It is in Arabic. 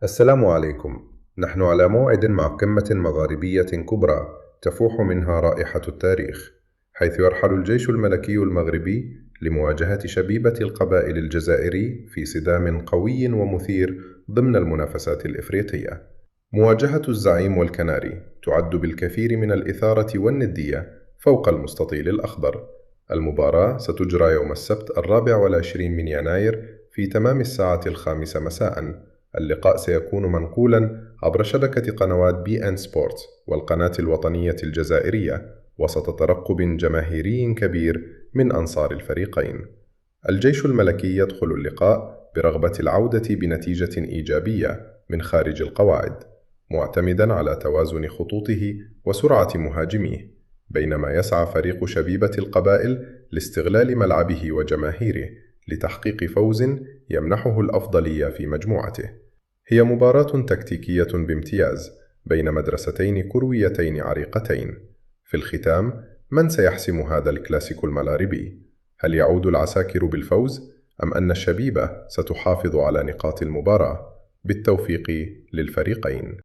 السلام عليكم. نحن على موعد مع قمة مغاربية كبرى تفوح منها رائحة التاريخ، حيث يرحل الجيش الملكي المغربي لمواجهة شبيبة القبائل الجزائري في صدام قوي ومثير ضمن المنافسات الإفريقية. مواجهة الزعيم والكناري تعد بالكثير من الإثارة والندية فوق المستطيل الأخضر. المباراة ستجرى يوم السبت 24 من يناير في تمام الساعة 5 مساء. اللقاء سيكون منقولا عبر شبكة قنوات بي إن سبورت والقناة الوطنية الجزائرية وسط ترقب جماهيري كبير من أنصار الفريقين. الجيش الملكي يدخل اللقاء برغبة العودة بنتيجة إيجابية من خارج القواعد، معتمدا على توازن خطوطه وسرعة مهاجميه، بينما يسعى فريق شبيبة القبائل لاستغلال ملعبه وجماهيره لتحقيق فوز يمنحه الأفضلية في مجموعته. هي مباراة تكتيكية بامتياز بين مدرستين كرويتين عريقتين. في الختام، من سيحسم هذا الكلاسيكو المغاربي؟ هل يعود العساكر بالفوز أم أن الشبيبة ستحافظ على نقاط المباراة؟ بالتوفيق للفريقين.